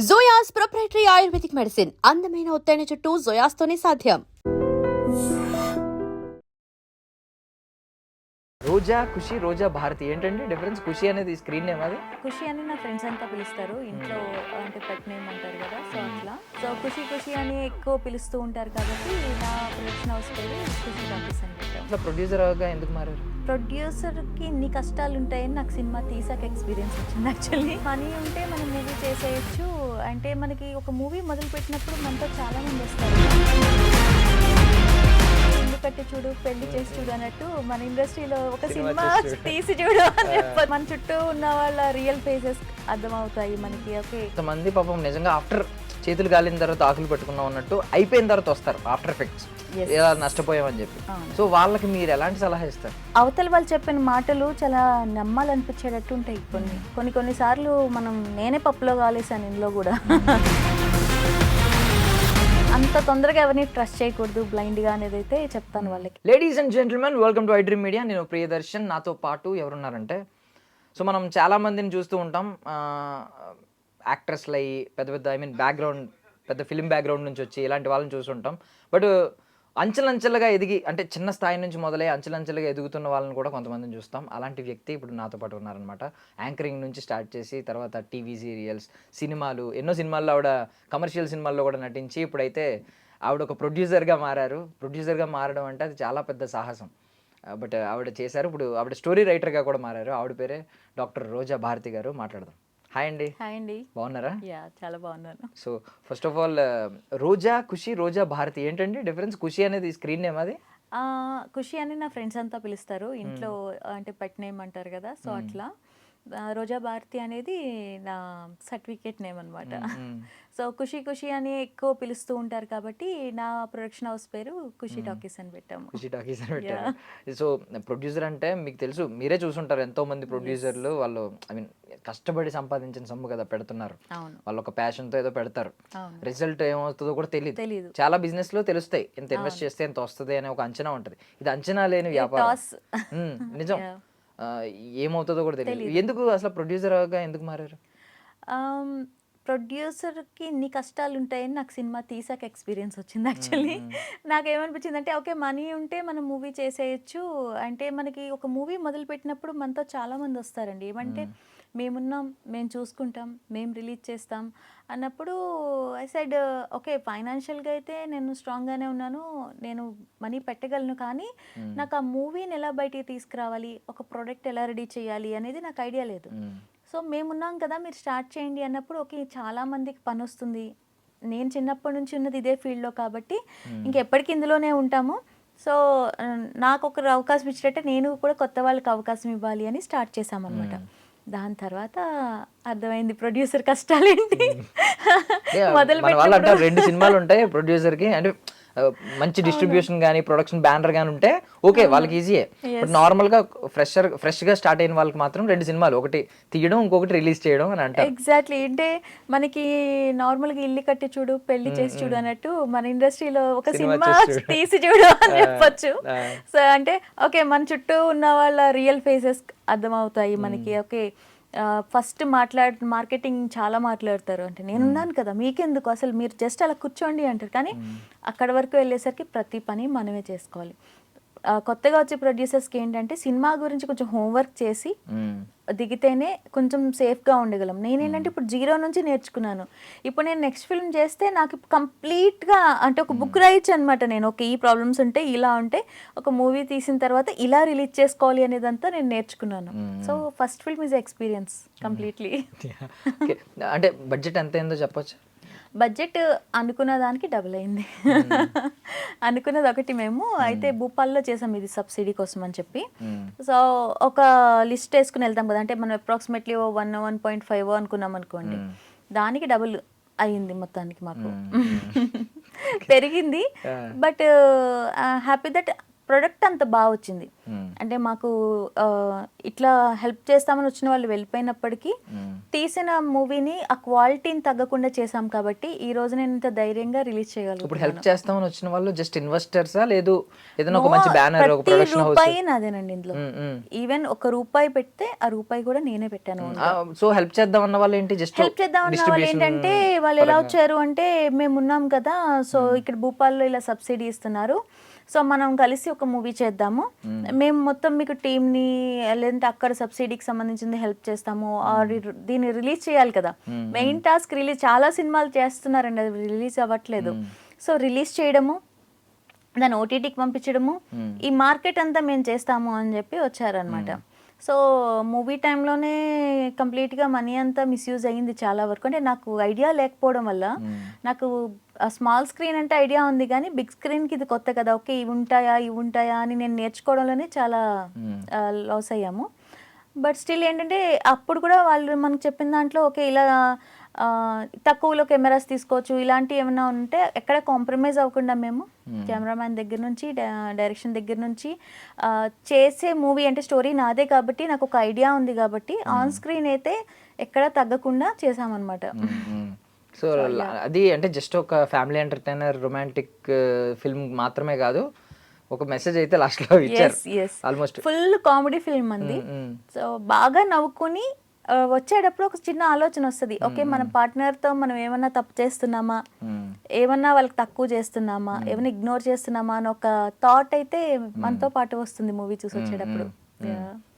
జోయాస్ proprietary ayurvedic medicine అందమైన ఒత్తైన చుట్టూ జోయాస్తోనే సాధ్యం. రోజా, ఖుషి, రోజా, భారతి ఏంటండి డిఫరెన్స్? ఖుషి అనేది స్క్రీన్ నేమ్, అది ఖుషి అని నా ఫ్రెండ్స్ అంతా పిలుస్తారు ఇంట్లో, అంటే పెట్ నేమ్ అంటారు కదా, సో అట్లా. సో ఖుషి ఖుషి అని ఎక్కువ పిలుస్తూ ఉంటారు కాబట్టి నా ప్రొడక్షన్ హౌస్ పేరు ఖుషి టాకీస్ అని పెట్టాం. అట్లా ప్రొడ్యూసర్గా ఎందుకు మారారు? ప్రొడ్యూసర్కి ఇన్ని కష్టాలు ఉంటాయని నాకు సినిమా తీసాక ఎక్స్పీరియన్స్ వచ్చింది. యాక్చువల్లీ మనీ ఉంటే మనం మూవీ చేసేయచ్చు, అంటే మనకి ఒక మూవీ మొదలు పెట్టినప్పుడు మనతో చాలా మంది వస్తారు. ఇల్లు కట్టి చూడు, పెళ్లి చేసి చూడు అన్నట్టు మన ఇండస్ట్రీలో ఒక సినిమా తీసి చూడు అని చెప్పి మన చుట్టూ ఉన్న వాళ్ళ రియల్ ఫేసెస్ అర్థమవుతాయి మనకి. ఓకే, కొంతమంది పాపం నిజంగా ఆఫ్టర్ చేతులు కాలిన తర్వాత ఆకులు పెట్టుకున్నాం అన్నట్టు అయిపోయిన తర్వాత వస్తారు ఆఫ్టర్ ఎఫెక్ట్స్, ఇలా నష్టపోయామని చెప్పి. సో వాళ్ళకి మీరు ఎలాంటి సలహా ఇస్తారు? అవతల వాళ్ళు చెప్పిన మాటలు చాలా నమ్మాలనిపించేటట్టు ఉంటాయి కొన్ని సార్లు. మనం నేనే పప్పులో కాలేసాను ఇంట్లో కూడా. అంత తొందరగా ఎవరిని ట్రస్ట్ చేయకూడదు బ్లైండ్గా అనేది అయితే చెప్తాను వాళ్ళకి. Ladies and gentlemen, welcome to iDream media. నేను ప్రియదర్శన్, నాతో పాటు ఎవరున్నారంటే, సో మనం చాలామందిని చూస్తూ ఉంటాం, యాక్ట్రెస్లు అయ్యి పెద్ద పెద్ద బ్యాక్గ్రౌండ్, పెద్ద ఫిలిం బ్యాక్గ్రౌండ్ నుంచి వచ్చి ఇలాంటి వాళ్ళని చూస్తుంటాం. బట్ అంచెలంచెలుగా ఎదిగి, అంటే చిన్న స్థాయి నుంచి మొదలై అంచెలంచెలుగా ఎదుగుతున్న వాళ్ళని కూడా కొంతమందిని చూస్తాం. అలాంటి వ్యక్తి ఇప్పుడు నాతో పాటు ఉన్నారనమాట. యాంకరింగ్ నుంచి స్టార్ట్ చేసి తర్వాత టీవీ సీరియల్స్, సినిమాలు, ఎన్నో సినిమాల్లో ఆవిడ కమర్షియల్ సినిమాల్లో కూడా నటించి ఇప్పుడైతే ఆవిడ ఒక ప్రొడ్యూసర్గా మారారు. ప్రొడ్యూసర్గా మారడం అంటే అది చాలా పెద్ద సాహసం. బట్ ఆవిడ చేశారు. ఇప్పుడు ఆవిడ స్టోరీ రైటర్గా కూడా మారారు. ఆవిడ పేరే డాక్టర్ రోజా భారతి గారు. మాట్లాడదాం. హాయ్ అండి. హాయ్ అండి. బాగున్నారా? యా, చాలా బాగున్నాను. సో ఫస్ట్ ఆఫ్ ఆల్, రోజా, ఖుషి, రోజా, భారతి ఏంటండి డిఫరెన్స్? ఖుషి అనేది స్క్రీన్ నేమ్, అది ఖుషి అని నా ఫ్రెండ్స్ అంతా పిలుస్తారు ఇంట్లో, అంటే పెట్ నేమ్ అంటారు కదా, సో అట్లా. రోజా భారతి అనేది నా సర్టిఫికేట్ నేమ్ అనమాట. సో ఖుషి ఖుషి అని ఎక్కువ పిలుస్తూ ఉంటారు కాబట్టి నా ప్రొడక్షన్ హౌస్ పేరు ఖుషి టాకీస్ అని పెట్టాము. ఖుషి టాకీస్ అని పెట్టారు. సో ప్రొడ్యూసర్ అంటే మీకు తెలుసు, మీరే చూసుంటారు, ఎంతో మంది ప్రొడ్యూసర్లు వాళ్ళు కష్టపడి సంపాదించిన సొమ్ము కదా పెడుతున్నారు. వాళ్ళు ఒక ప్యాషన్తో ఏదో పెడతారు, రిజల్ట్ ఏమవుతుందో కూడా తెలియదు. చాలా బిజినెస్ లో తెలుస్తాయి, ఎంత ఇన్వెస్ట్ చేస్తే ఎంత వస్తుంది అనే ఒక అంచనా ఉంటుంది. ఇది అంచనా లేని వ్యాపారం. నిజం, ఏమవుతుందో కూడా తెలియదు. ఎందుకు అసలు ప్రొడ్యూసర్గా ఎందుకు మారారు? ప్రొడ్యూసర్కి ఇన్ని కష్టాలు ఉంటాయని నాకు సినిమా తీసాక ఎక్స్పీరియన్స్ వచ్చింది. యాక్చువల్లీ నాకేమనిపించింది అంటే, ఓకే మనీ ఉంటే మనం మూవీ చేసేయచ్చు, అంటే మనకి ఒక మూవీ మొదలు పెట్టినప్పుడు మనతో చాలామంది వస్తారండి. ఏమంటే మేమున్నాం, మేము చూసుకుంటాం, మేము రిలీజ్ చేస్తాం అన్నప్పుడు ఐ సైడ్ ఓకే, ఫైనాన్షియల్గా అయితే నేను స్ట్రాంగ్గానే ఉన్నాను, నేను మనీ పెట్టగలను, కానీ నాకు ఆ మూవీని ఎలా బయటికి తీసుకురావాలి, ఒక ప్రోడక్ట్ ఎలా రెడీ చేయాలి అనేది నాకు ఐడియా లేదు. సో మేమున్నాం కదా, మీరు స్టార్ట్ చేయండి అన్నప్పుడు ఓకే, చాలామందికి పని వస్తుంది. నేను చిన్నప్పటి నుంచి ఉన్నది ఇదే ఫీల్డ్లో కాబట్టి ఇంకెప్పటికీ ఇందులోనే ఉంటాము. సో నాకు ఒక అవకాశం ఇచ్చినట్టే నేను కూడా కొత్త వాళ్ళకి అవకాశం ఇవ్వాలి అని స్టార్ట్ చేశామన్నమాట. దాని తర్వాత అర్థమైంది ప్రొడ్యూసర్ కష్టాలేంటి. మొదలు పెట్టినప్పుడు 2 సినిమాలు ఉంటాయి ప్రొడ్యూసర్కి, అంటే మంచి డిస్ట్రిబ్యూషన్ కానీ ప్రొడక్షన్ బ్యానర్ కానీ ఉంటే ఓకే, వాళ్ళకి ఈజీయే. బట్ నార్మల్గా ఫ్రెష్గా స్టార్ట్ అయిన వాళ్ళకి మాత్రం 2 సినిమాలు, ఒకటి తీయడం, ఇంకొకటి రిలీజ్ చేయడం అని అంటారు. ఎగ్జాక్ట్లీ, అంటే మనకి నార్మల్గా ఇల్లు కట్టి చూడు, పెళ్లి చేసి చూడు అన్నట్టు మన ఇండస్ట్రీలో ఒక సినిమా తీసి చూడు అని చెప్పొచ్చు. సో అంటే ఓకే, మన చుట్టూ ఉన్న వాళ్ళ రియల్ ఫేసెస్ అర్థమవుతాయి మనకి. ఓకే, ఫస్ట్ మార్కెటింగ్ చాలా మాట్లాడతారు, అంటే నేనున్నాను కదా మీకెందుకు, అసలు మీరు జస్ట్ అలా కూర్చోండి అంటారు. కానీ అక్కడ వరకు వెళ్ళేసరికి ప్రతి పని మనమే చేసుకోవాలి. కొత్తగా వచ్చే ప్రొడ్యూసర్స్కి ఏంటంటే సినిమా గురించి కొంచెం హోంవర్క్ చేసి దిగితేనే కొంచెం సేఫ్గా ఉండగలం. నేనేంటంటే ఇప్పుడు 0 నుంచి నేర్చుకున్నాను. ఇప్పుడు నేను నెక్స్ట్ ఫిల్మ్ చేస్తే నాకు కంప్లీట్గా అంటే ఒక బుక్ రాయొచ్చు అనమాట. నేను ఓకే, ఈ ప్రాబ్లమ్స్ ఉంటే ఇలా ఉంటే ఒక మూవీ తీసిన తర్వాత ఇలా రిలీజ్ చేసుకోవాలి అనేదంతా నేను నేర్చుకున్నాను. So first film is experience completely. అంటే బడ్జెట్ ఎంత అయిందో చెప్పొచ్చు? బడ్జెట్ అనుకున్న దానికి డబుల్ అయింది. అనుకున్నది ఒకటి మేము అయితే భూపాల్లో చేసాం, ఇది సబ్సిడీ కోసం అని చెప్పి. సో ఒక లిస్ట్ వేసుకుని వెళ్తాం కదా, అంటే మనం అప్రాక్సిమేట్లీ 1.5 అనుకున్నాం అనుకోండి, దానికి డబుల్ అయ్యింది మొత్తానికి మాకు. పెరిగింది. బట్ హ్యాపీ దట్ ప్రొడక్ట్ అంత బాగా వచ్చింది. అంటే మాకు ఇట్లా హెల్ప్ చేస్తామని వచ్చిన వాళ్ళు వెళ్ళిపోయినప్పటికీ తీసిన మూవీని ఆ క్వాలిటీని తగ్గకుండా చేసాం కాబట్టి ఈ రోజు నేను ఇంత ధైర్యంగా రిలీజ్ చేయగలను. ఇప్పుడు హెల్ప్ చేస్తామని వచ్చిన వాళ్ళు జస్ట్ ఇన్వెస్టర్సా లేదు ఏదైనా ఒక మంచి బ్యానర్ ఒక ప్రొడక్షన్ హౌస్? రూపాయి నాదేనండి ఇందులో. ఈవెన్ ₹1 పెడితే ఆ రూపాయి కూడా నేనే పెట్టాను. సో హెల్ప్ చేద్దాం అన్న వాళ్ళు ఏంటి జస్ట్ హెల్ప్ చేద్దాం అన్న వాళ్ళు ఏంటంటే వాళ్ళు ఎలా వచ్చారు అంటే మేము ఉన్నాం కదా, సో ఇక్కడ భూపాల్లో ఇలా సబ్సిడీ ఇస్తున్నారు, సో మనం కలిసి ఒక మూవీ చేద్దాము, మేము మొత్తం మీకు టీమ్ని లేదంటే అక్కడ సబ్సిడీకి సంబంధించింది హెల్ప్ చేస్తాము, దీన్ని రిలీజ్ చేయాలి కదా, మెయిన్ టాస్క్ రిలీజ్. చాలా సినిమాలు చేస్తున్నారండి, అది రిలీజ్ అవ్వట్లేదు. సో రిలీజ్ చేయడము, దాన్ని ఓటీటీకి పంపించడము, ఈ మార్కెట్ అంతా మేము చేస్తాము అని చెప్పి వచ్చారనమాట. సో మూవీ టైంలోనే కంప్లీట్గా మనీ అంతా మిస్యూజ్ అయ్యింది చాలా వరకు. అంటే నాకు ఐడియా లేకపోవడం వల్ల, నాకు స్మాల్ స్క్రీన్ అంటే ఐడియా ఉంది కానీ బిగ్ స్క్రీన్కి ఇది కొత్త కదా, ఓకే ఇవి ఉంటాయా అని నేను నేర్చుకోవడంలోనే చాలా లాస్ అయ్యాము. బట్ స్టిల్ ఏంటంటే అప్పుడు కూడా వాళ్ళు మనకు చెప్పిన దాంట్లో ఓకే ఇలా తక్కువలో కెమెరాస్ తీసుకోవచ్చు, ఇలాంటివి ఏమైనా ఉంటే ఎక్కడ కాంప్రమైజ్ అవ్వకుండా మేము కెమెరామ్యాన్ దగ్గర నుంచి డైరెక్షన్ దగ్గర నుంచి చేసే మూవీ అంటే స్టోరీ నాదే కాబట్టి నాకు ఒక ఐడియా ఉంది కాబట్టి ఆన్ స్క్రీన్ అయితే ఎక్కడ తగ్గకుండా చేసామన్నమాట. సో అది అంటే జస్ట్ ఒక ఫ్యామిలీ ఎంటర్టైనర్ రొమాంటిక్ ఫిల్మ్ మాత్రమే కాదు, ఒక మెసేజ్ అయితే లాస్ట్ లో ఇచ్చారు. ఆల్మోస్ట్ ఫుల్ కామెడీ ఫిల్మ్ అంది. సో బాగా నవ్వుకుని వచ్చేటప్పుడు ఒక చిన్న ఆలోచన వస్తుంది, ఓకే మన పార్ట్నర్తో మనం ఏమన్నా తప్పు చేస్తున్నామా, ఏమన్నా వాళ్ళకి తక్కువ చేస్తున్నామా, ఏమన్నా ఇగ్నోర్ చేస్తున్నామా అని ఒక థాట్ అయితే మనతో పాటు వస్తుంది మూవీ చూసి వచ్చేటప్పుడు.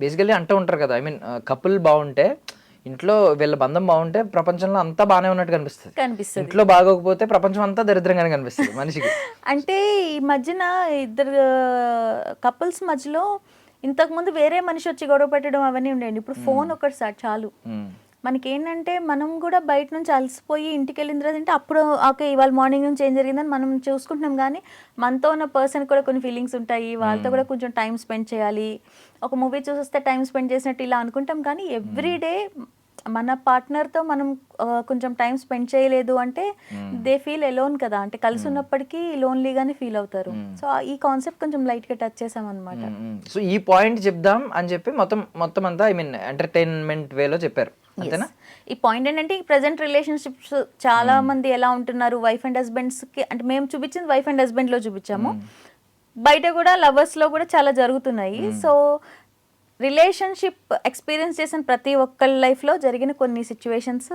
బేసికల్లీ అంటూ ఉంటారు కదా, ఐ మీన్ కపుల్ బాగుంటే, ఇంట్లో వీళ్ళ బంధం బాగుంటే ప్రపంచంలో అంతా బాగానే ఉన్నట్టు కనిపిస్తుంది. ఇంట్లో బాగోకపోతే ప్రపంచం అంతా దరిద్రంగానే కనిపిస్తుంది మనిషికి. అంటే ఈ మధ్యన ఇద్దరు కపుల్స్ మధ్యలో ఇంతకుముందు వేరే మనిషి వచ్చి గొడవ పెట్టడం అవన్నీ ఉండేయండి, ఇప్పుడు ఫోన్ ఒకటి చాలు. మనకేంటంటే మనం కూడా బయట నుంచి అలసిపోయి ఇంటికి వెళ్ళిన తర్వాత అంటే అప్పుడు ఓకే ఇవాళ మార్నింగ్ నుంచి ఏం జరిగిందని మనం చూసుకుంటున్నాం, కానీ మనతో ఉన్న పర్సన్ కూడా కొన్ని ఫీలింగ్స్ ఉంటాయి, వాళ్ళతో కూడా కొంచెం టైం స్పెండ్ చేయాలి. ఒక మూవీ చూస్తే టైం స్పెండ్ చేసినట్టు ఇలా అనుకుంటాం, కానీ ఎవ్రీడే మన పార్ట్నర్తో మనం కొంచెం టైం స్పెండ్ చేయలేదు అంటే దే ఫీల్ ఎలోన్ కదా, అంటే కలిసి ఉన్నప్పటికీ లోన్లీగానే ఫీల్ అవుతారు. సో ఈ కాన్సెప్ట్ కొంచెం లైట్గా టచ్ చేసాం అనమాట. సో ఈ పాయింట్ చెప్దాం అని చెప్పి మొత్తం అంతా ఐ మీన్ ఎంటర్టైన్మెంట్ వేలో చెప్పారు అంతేనా? ఈ పాయింట్ ఏంటంటే ఈ ప్రెజెంట్ రిలేషన్షిప్స్ చాలా మంది ఎలా ఉంటున్నారు, వైఫ్ అండ్ హస్బెండ్స్కి, అంటే మేము చూపించింది వైఫ్ అండ్ హస్బెండ్లో చూపించాము, బయట కూడా లవర్స్లో కూడా చాలా జరుగుతున్నాయి. సో రిలేషన్షిప్ ఎక్స్పీరియన్స్ చేసిన ప్రతి ఒక్కరి లైఫ్లో జరిగిన కొన్ని సిచ్యువేషన్స్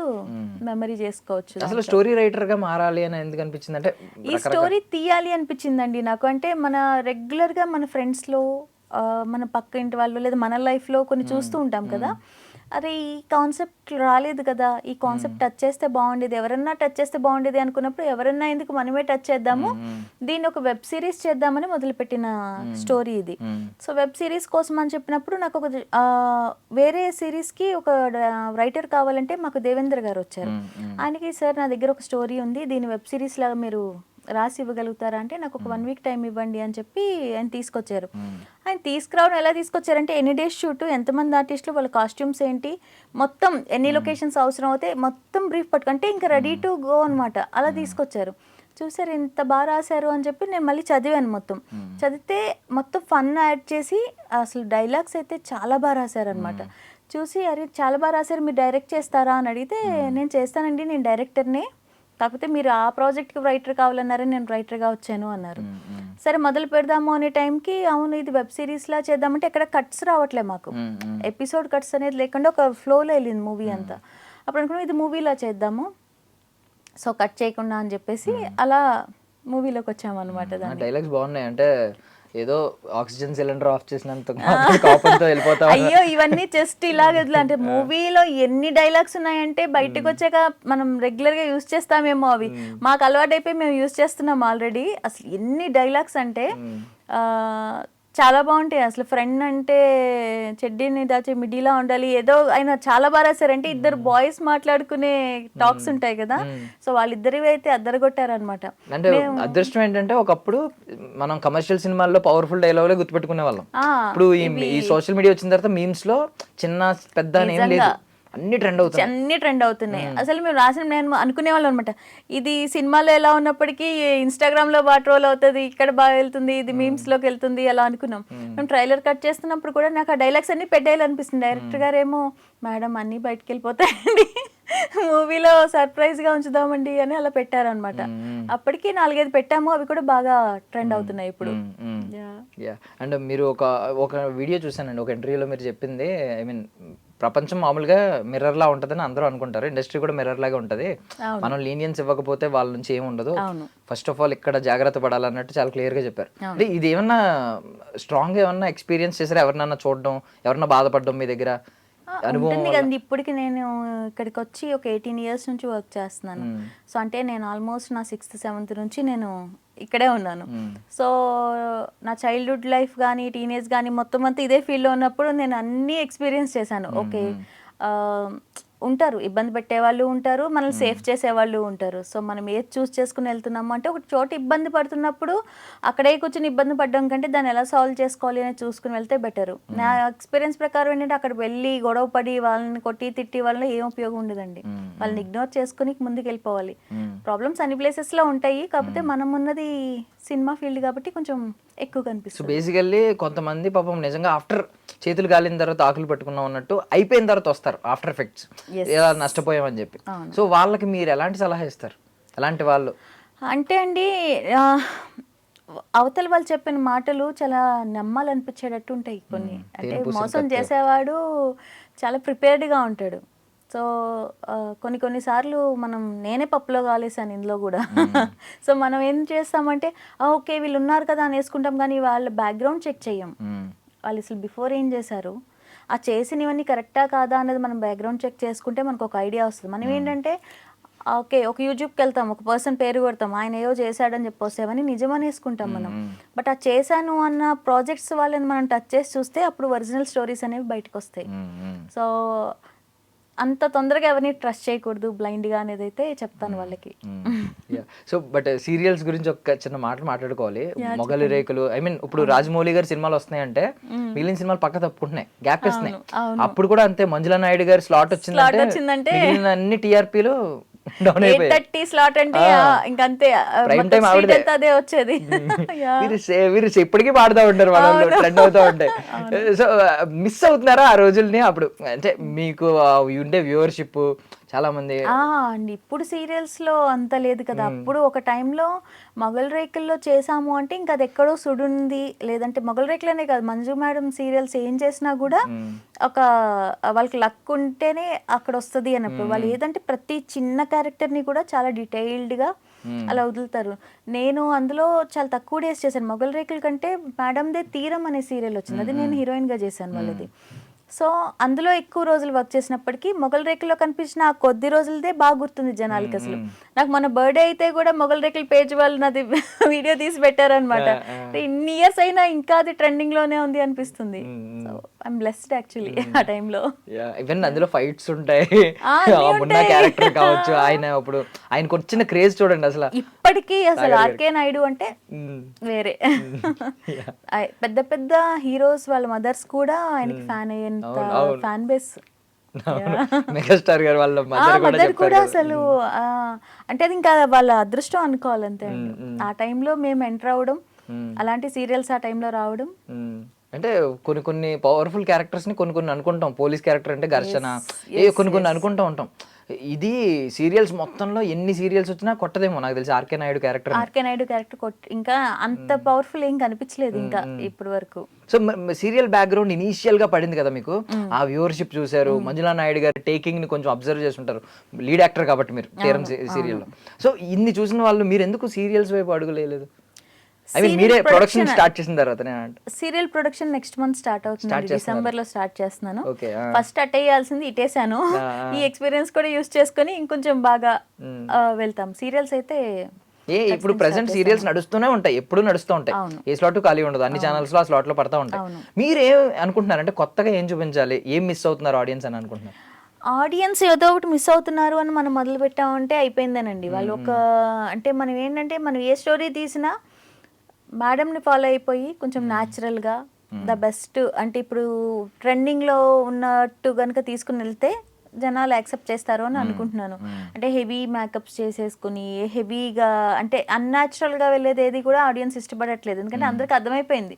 మెమరీ చేసుకోవచ్చు. అసలు స్టోరీ రైటర్గా మారాలి అని ఎందుకు అనిపించింది? అంటే ఈ స్టోరీ తీయాలి అనిపించిందండి నాకు. అంటే మన రెగ్యులర్గా మన ఫ్రెండ్స్లో, మన పక్క ఇంటి వాళ్ళు లేదా మన లైఫ్లో కొన్ని చూస్తూ ఉంటాం కదా, అరే ఈ కాన్సెప్ట్ రాలేదు కదా, ఈ కాన్సెప్ట్ టచ్ చేస్తే బాగుండేది, ఎవరన్నా టచ్ చేస్తే బాగుండేది అనుకున్నప్పుడు ఎవరన్నా ఎందుకు మనమే టచ్ చేద్దాము, దీన్ని ఒక వెబ్ సిరీస్ చేద్దామని మొదలుపెట్టిన స్టోరీ ఇది. సో వెబ్ సిరీస్ కోసం అని చెప్పినప్పుడు నాకు ఒక వేరే సిరీస్కి ఒక రైటర్ కావాలంటే మాకు దేవేంద్ర గారు వచ్చారు. ఆయనకి సార్ నా దగ్గర ఒక స్టోరీ ఉంది, దీన్ని వెబ్ సిరీస్ లాగా మీరు రాసి ఇవ్వగలుగుతారా అంటే నాకు ఒక 1 వీక్ టైం ఇవ్వండి అని చెప్పి ఆయన తీసుకొచ్చారు. ఆయన తీసుకురావడం ఎలా తీసుకొచ్చారంటే ఎన్ని డేస్ షూట్, ఎంతమంది ఆర్టిస్టులు, వాళ్ళ కాస్ట్యూమ్స్ ఏంటి, మొత్తం ఎన్ని లొకేషన్స్ అవసరం అవుతాయి, మొత్తం బ్రీఫ్ పట్టుకుంటే ఇంకా రెడీ టు గో అనమాట. అలా తీసుకొచ్చారు. చూసారు ఇంత బాగా రాశారు అని చెప్పి నేను మళ్ళీ చదివాను. మొత్తం చదివితే మొత్తం ఫన్ యాడ్ చేసి అసలు డైలాగ్స్ అయితే చాలా బాగా రాశారనమాట. చూసి అరే చాలా బాగా రాశారు, మీరు డైరెక్ట్ చేస్తారా అని అడిగితే నేను చేస్తానండి, నేను డైరెక్టర్నే, కాకపోతే మీరు ఆ ప్రాజెక్ట్కి రైటర్ కావాలన్నారని నేను రైటర్గా వచ్చాను అన్నారు. సరే మొదలు పెడదాము అనే టైంకి అవును ఇది వెబ్ సిరీస్లా చేద్దామంటే ఎక్కడ కట్స్ రావట్లే మాకు, ఎపిసోడ్ కట్స్ అనేది లేకుండా ఒక ఫ్లోలో వెళ్ళింది మూవీ అంతా. అప్పుడు అనుకున్నాం ఇది మూవీలా చేద్దాము, సో కట్ చేయకుండా అని చెప్పేసి అలా మూవీలోకి వచ్చాము అనమాట. డైలాగ్స్ బాగున్నాయి, అంటే ఏదో ఆక్సిజన్ సిలిండర్ ఆఫ్ చేసినంత కోపంతో వెళ్ళిపోతాం. అయ్యో ఇవన్నీ జస్ట్ ఇలాగ అంటే మూవీలో ఎన్ని డైలాగ్స్ ఉన్నాయంటే బయటకు వచ్చాక మనం రెగ్యులర్ గా యూజ్ చేస్తామేమో, అవి మాకు అలవాటు అయిపోయి మేము యూజ్ చేస్తున్నాం ఆల్రెడీ. అసలు ఎన్ని డైలాగ్స్ అంటే చాలా బాగుంటాయి. అసలు ఫ్రెండ్ అంటే చెడ్డీని దాచి మిడిలా ఉండాలి, ఏదో ఆయన చాలా బాగా రాశారంటే ఇద్దరు బాయ్స్ మాట్లాడుకునే టాక్స్ ఉంటాయి కదా, సో వాళ్ళిద్దరి అయితే అద్దరగొట్టారనమాట. అంటే అదృష్టం ఏంటంటే ఒకప్పుడు మనం కమర్షియల్ సినిమాల్లో పవర్ఫుల్ డైలాగులే గుర్తుపెట్టుకునే వాళ్ళం. ఇప్పుడు ఈ సోషల్ మీడియా వచ్చిన తర్వాత మీమ్స్ లో చిన్న పెద్ద ఏం లేదు, అన్ని ట్రెండ్ అవుతుంది. అన్ని ట్రెండ్ అవుతున్నాయి. అసలు మేము నేను అనుకునేవాళ్ళం అనమాట, ఇది సినిమాలో ఎలా ఉన్నప్పటికీ ఇన్స్టాగ్రామ్ లో బాగా ట్రోల్ అవుతుంది, ఇక్కడ బాగా వెళ్తుంది, ఇది మీమ్స్ లోకి వెళ్తుంది అలా అనుకున్నాం. మేము ట్రైలర్ కట్ చేస్తున్నప్పుడు కూడా నాకు ఆ డైలాగ్స్ అన్ని పెట్టేయాలనిపిస్తుంది. డైరెక్టర్ గారు ఏమో మేడం అన్ని బయటకు వెళ్ళిపోతాయండి, మూవీలో సర్ప్రైజ్ గా ఉంచుదామండి అని అలా పెట్టారనమాట. అప్పటికి 4-5 పెట్టాము, అవి కూడా బాగా ట్రెండ్ అవుతున్నాయి ఇప్పుడు. అండ్ మీరు ఒక వీడియో చూసానండి, ఒక ఇంటర్వ్యూలో మీరు చెప్పింది, ఐ మీన్ ప్రపంచం మామూలుగా మిర్రర్ లా ఉంటదని అందరూ అనుకుంటారు, ఇండస్ట్రీ కూడా మిర్రర్ లాగా ఉంటది, మనం లీనియన్స్ ఇవ్వకపోతే వాళ్ళ నుంచి ఏమి ఉండదు, ఫస్ట్ ఆఫ్ ఆల్ ఇక్కడ జాగ్రత్త పడాలన్నట్టు చాలా క్లియర్ గా చెప్పారు. అంటే ఇది ఏమన్నా స్ట్రాంగ్ ఏమన్నా ఎక్స్పీరియన్స్ చేసారా, ఎవరినన్నా చూడడం, ఎవరన్నా బాధపడడం మీ దగ్గర ఉంటుంది కదండి. ఇప్పటికి నేను ఇక్కడికి వచ్చి ఒక 18 years నుంచి వర్క్ చేస్తున్నాను. సో అంటే నేను ఆల్మోస్ట్ నా 6th 7th నుంచి నేను ఇక్కడే ఉన్నాను. సో నా చైల్డ్హుడ్ లైఫ్ కానీ టీనేజ్ కానీ మొత్తం అంతా ఇదే ఫీల్డ్లో ఉన్నప్పుడు నేను అన్నీ ఎక్స్పీరియన్స్ చేశాను. ఓకే, ఉంటారు ఇబ్బంది పెట్టే వాళ్ళు ఉంటారు, మనల్ని సేఫ్ చేసే వాళ్ళు ఉంటారు. సో మనం ఏది చూస్ చేసుకుని వెళ్తున్నాము అంటే, ఒక చోట ఇబ్బంది పడుతున్నప్పుడు అక్కడే కూర్చొని ఇబ్బంది పడడం కంటే దాన్ని ఎలా సాల్వ్ చేసుకోవాలి అని చూసుకుని వెళ్తే బెటరు. నా ఎక్స్పీరియన్స్ ప్రకారం ఏంటంటే, అక్కడ వెళ్ళి గొడవ పడి వాళ్ళని కొట్టి తిట్టి వల్ల ఏం ఉపయోగం ఉండదండి. వాళ్ళని ఇగ్నోర్ చేసుకుని ముందుకు వెళ్ళిపోవాలి. ప్రాబ్లమ్స్ అన్ని ప్లేసెస్లో ఉంటాయి, కాకపోతే మనం ఉన్నది సినిమా ఫీల్డ్ కాబట్టి కొంచెం ఎక్కువ కనిపిస్తుంది. సో బేసికల్లీ కొంతమంది పాపం నిజంగా ఆఫ్టర్ చేతులు కాలిన తర్వాత ఆకులు పెట్టుకున్నాం అన్నట్టు అయిపోయిన తర్వాత వస్తారు ఆఫ్టర్ ఎఫెక్ట్స్, ఎలా నష్టపోయామని చెప్పి. సో వాళ్ళకి మీరు ఎలాంటి సలహా ఇస్తారు? ఎలాంటి వాళ్ళు అంటే అండి, అవతల వాళ్ళు చెప్పిన మాటలు చాలా నమ్మాలనిపించేటట్టు ఉంటాయి కొన్ని. అంటే మోసం చేసేవాడు చాలా ప్రిపేర్డ్గా ఉంటాడు. సో కొన్నిసార్లు నేనే పప్పులో కాలేసాను ఇందులో కూడా. సో మనం ఏం చేస్తామంటే, ఓకే వీళ్ళు ఉన్నారు కదా అని వేసుకుంటాం, కానీ వాళ్ళ బ్యాక్గ్రౌండ్ చెక్ చెయ్యం. వాళ్ళు అసలు బిఫోర్ ఏం చేశారు, ఆ చేసినవన్నీ కరెక్టా కాదా అనేది మనం బ్యాక్గ్రౌండ్ చెక్ చేసుకుంటే మనకు ఒక ఐడియా వస్తుంది. మనం ఏంటంటే, ఓకే ఒక యూట్యూబ్కి వెళ్తాం, ఒక పర్సన్ పేరు కొడతాం, ఆయన ఏవో చేశాడని చెప్పి వస్తేవని నిజమని వేసుకుంటాం మనం. బట్ ఆ చేశాను అన్న ప్రాజెక్ట్స్ వాళ్ళని మనం టచ్ చేసి చూస్తే అప్పుడు ఒరిజినల్ స్టోరీస్ అనేవి బయటకు వస్తాయి. సో అంత తొందరగా ఎవరిని ట్రస్ట్ చేయకూడదు బ్లైండ్గా అనేది అయితే చెప్తాను వాళ్ళకి. సో బట్ సీరియల్స్ గురించి ఒక చిన్న మాట్లాడుకోవాలి. మొగలి రేకులు, ఐ మీన్ ఇప్పుడు రాజమౌళి గారి సినిమాలు వస్తున్నాయంటే మిగిలిన సినిమాలు పక్క తప్పుకుంటున్నాయి, గ్యాప్ ఇస్తున్నాయి. అప్పుడు కూడా అంతే, మంజులా నాయుడు గారి స్లాట్ వచ్చిందంటే అన్ని టీఆర్పీలు డౌన్ అయిపోయాయి. 8:30 స్లాట్ అంటే ఇంకంతే, అదే వచ్చేది. వీరు ఇప్పటికీ పాడుతూ ఉంటారు, వాళ్ళు ట్రెండ్ అవుతూ ఉంటాయి. సో మిస్ అవుతున్నారా ఆ రోజుల్ని? అప్పుడు అంటే మీకు ఉండే వ్యూవర్షిప్ చాలా మంది అండి. ఇప్పుడు సీరియల్స్ లో అంత లేదు కదా. అప్పుడు ఒక టైంలో మొగల్ రేకుల్లో చేసాము అంటే ఇంకా అది ఎక్కడో సుడుంది, లేదంటే మొగల్ రేకులనే కాదు, మంజు మేడం సీరియల్స్ ఏం చేసినా కూడా ఒక వాళ్ళకి లక్ ఉంటేనే అక్కడ వస్తుంది అన్నప్పుడు. వాళ్ళు ఏదంటే ప్రతి చిన్న క్యారెక్టర్ని కూడా చాలా డీటెయిల్డ్గా అలా వదులుతారు. నేను అందులో చాలా తక్కువ డేస్ చేశాను. మొగల్ రేకుల కంటే మేడందే తీరం అనే సీరియల్ వచ్చింది, అది నేను హీరోయిన్గా చేశాను వాళ్ళది. సో అందులో ఎక్కువ రోజులు వర్క్ చేసినప్పటికీ మొగల్ రేకుల్లో కనిపించిన ఆ కొద్ది రోజులదే బాగా గుర్తుంది జనాలకి. అసలు నాకు మన బర్త్డే అయితే కూడా మొగల్ రేకుల పేజ్ వాళ్ళు నాది వీడియో తీసి పెట్టారనమాట. ఇన్ని ఇయర్స్ అయినా ఇంకా అది ట్రెండింగ్ లోనే ఉంది అనిపిస్తుంది. సో ఐఎమ్ బ్లెస్డ్ యాక్చువల్లీ ఆ టైంలో. ఈవెన్ అందులో ఫైట్స్ ఉంటాయి, ఉన్న క్యారెక్టర్ కావచ్చు, ఇప్పుడు ఆయనకు వచ్చిన క్రేజ్ చూడండి అసలు. ఇప్పటికీ అసలు ఆర్కే నాయుడు అంటే వేరే. పెద్ద పెద్ద హీరోస్ వాళ్ళ మదర్స్ కూడా ఆయనకి ఫ్యాన్ అయ్యేంత ఫ్యాన్ బేస్. మెగాస్టార్ గారు వాళ్ళ మదర్ కూడా అసలు అంటే అది ఇంకా వాళ్ళ అదృష్టం అనుకోవాలంతే. ఆ టైంలో మేము ఎంటర్ అవ్వడం, అలాంటి సీరియల్స్ ఆ టైంలో రావడం. అంటే కొన్ని పవర్ఫుల్ క్యారెక్టర్స్ ని కొన్ని అనుకుంటాం, పోలీస్ క్యారెక్టర్ అంటే ఘర్షణ, కొన్ని అనుకుంటూ ఉంటాం. ఇది సీరియల్స్ మొత్తంలో ఎన్ని సీరియల్స్ వచ్చినా కొట్టదేమో నాకు తెలిసి ఆర్కే నాయుడు క్యారెక్టర్. ఇంకా అంత పవర్ఫుల్ ఏం కనిపించలేదు ఇంకా ఇప్పటి వరకు. సో సీరియల్ బ్యాక్గ్రౌండ్ ఇనీషియల్ గా పడింది కదా మీకు, ఆ వ్యూవర్షిప్ చూసారు, మంజులా నాయుడు గారి టేకింగ్ ని కొంచెం అబ్జర్వ్ చేస్తుంటారు, లీడ్ యాక్టర్ కాబట్టి మీరు తీరం సీరియల్లో. సో ఇన్ని చూసిన వాళ్ళు మీరు ఎందుకు సీరియల్స్ వైపు అడుగులేదు? ఐ మీన్ మీరే ప్రొడక్షన్ స్టార్ట్ చేసిన తర్వాత. Serial production next month start అవుతుంది, డిసెంబర్ లో స్టార్ట్ చేస్తున్నాను. ఫస్ట్ అట్టేయాల్సింది ఇటేసాను, ఈ ఎక్స్పీరియన్స్ కూడా యూస్ చేసుకొని ఇంకొంచెం బాగా వెళ్తాం. సీరియల్స్ అయితే ఇప్పుడు ప్రెసెంట్ సీరియల్స్ నడుస్తూనే ఉంటాయి, ఎప్పుడు నడుస్తూ ఉంటాయి, ఏ స్లాట్ ఖాళీ ఉండదు, అన్ని ఛానల్స్ లో ఆ స్లాట్ లో పడతా ఉంటాయి. మీరు ఏం అనుకుంటున్నారు అంటే కొత్తగా ఏం చూపించాలి, ఏం మిస్ అవుతున్నారు ఆడియన్స్ అని అనుకుంటున్నారు? ఆడియన్స్ ఏదో ఒకటి మిస్ అవుతున్నారు అని మనం మొదలు పెట్టామంటే అయిపోయిందేనండి. వాళ్ళు అంటే మనం ఏంటంటే మనం ఏ స్టోరీ తీసినా మేడంని ఫాలో అయిపోయి కొంచెం న్యాచురల్గా ద బెస్ట్, అంటే ఇప్పుడు ట్రెండింగ్లో ఉన్నట్టు కనుక తీసుకుని వెళ్తే జనాలు యాక్సెప్ట్ చేస్తారు అని అనుకుంటున్నాను. అంటే హెవీ మేకప్స్ చేసేసుకుని హెవీగా అంటే అన్యాచురల్గా వెళ్ళేది ఏది కూడా ఆడియన్స్ ఇష్టపడట్లేదు. ఎందుకంటే అందరికి అర్థమైపోయింది.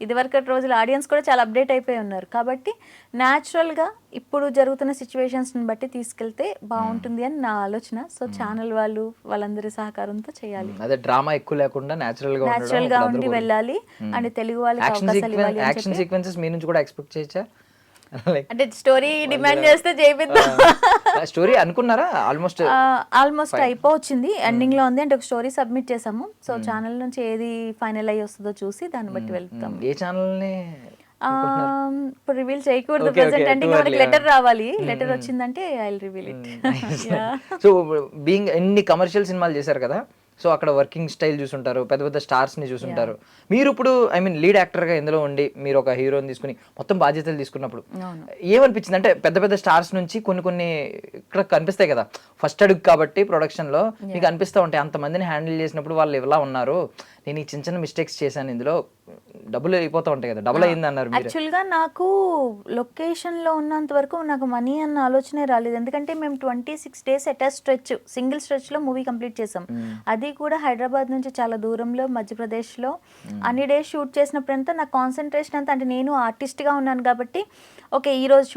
ఇదివరకటి రోజులు ఆడియన్స్ కూడా చాలా అప్డేట్ అయిపోయి ఉన్నారు. కాబట్టి న్యాచురల్గా ఇప్పుడు జరుగుతున్న సిచ్యువేషన్స్ని బట్టి తీసుకెళ్తే బాగుంటుంది అని నా ఆలోచన. సో ఛానల్ వాళ్ళందరి సహకారంతో చేయాలి. అదే డ్రామా ఎక్కువ లేకుండా న్యాచురల్ గా ఉండి వెళ్ళాలి అండ్ తెలుగు వాళ్ళకి అవకాశాలు ఇవ్వాలి అని యాక్షన్ సీక్వెన్సెస్ మీ నుంచి కూడా ఎక్స్పెక్ట్ చేయొచ్చా? అంటే స్టోరీ డిమాండ్ చేస్తే చేయిద్దాం. స్టోరీ అనుకున్నారా? ఆల్మోస్ట్ అయిపోవచ్చింది, ఎండింగ్ లో ఉంది. అంటే ఒక స్టోరీ సబ్మిట్ చేసాము. సో ఛానల్ నుంచి ఏది ఫైనల్ అయ్యి వస్తుందో చూసి దాన్ని బట్టి వెళ్తాం. ఏ ఛానల్ ని ఇప్పుడు రివీల్ చేయకూడదు ప్రెసెంట్, అంటే ఇంకా మనకి లెటర్ రావాలి. లెటర్ వచ్చిందంటే I will reveal it. So being ఎన్ని కమర్షియల్ సినిమాలు చేశారు కదా, సో అక్కడ వర్కింగ్ స్టైల్ చూసుంటారు, పెద్ద పెద్ద స్టార్స్ని చూసుంటారు. మీరు ఇప్పుడు ఐ మీన్ లీడ్ యాక్టర్గా ఇందులో ఉండి మీరు ఒక హీరోని తీసుకుని మొత్తం బాధ్యతలు తీసుకున్నప్పుడు ఏమనిపించింది? అంటే పెద్ద పెద్ద స్టార్స్ నుంచి కొన్ని ఇక్కడ కనిపిస్తాయి కదా, ఫస్ట్ అడుగు కాబట్టి ప్రొడక్షన్లో మీకు అనిపిస్తూ ఉంటాయి, అంతమందిని హ్యాండిల్ చేసినప్పుడు వాళ్ళు ఎలా ఉన్నారు, నేను ఈ చిన్న చిన్న మిస్టేక్స్ చేశాను, ఇందులో డబ్బులు అయిపోతూ ఉంటాయి కదా, డబుల్ అయింది అన్నారు. యాక్చువల్గా నాకు లొకేషన్లో ఉన్నంత వరకు నాకు మనీ అన్న ఆలోచనే రాలేదు. ఎందుకంటే మేము 26 days ఎట్ స్ట్రెచ్ సింగిల్ స్ట్రెచ్లో మూవీ కంప్లీట్ చేసాం. అది కూడా హైదరాబాద్ నుంచి చాలా దూరంలో మధ్యప్రదేశ్లో. అన్ని డేస్ షూట్ చేసినప్పుడంతా నా కాన్సన్ట్రేషన్ అంతా, అంటే నేను ఆర్టిస్ట్గా ఉన్నాను కాబట్టి ఓకే ఈరోజు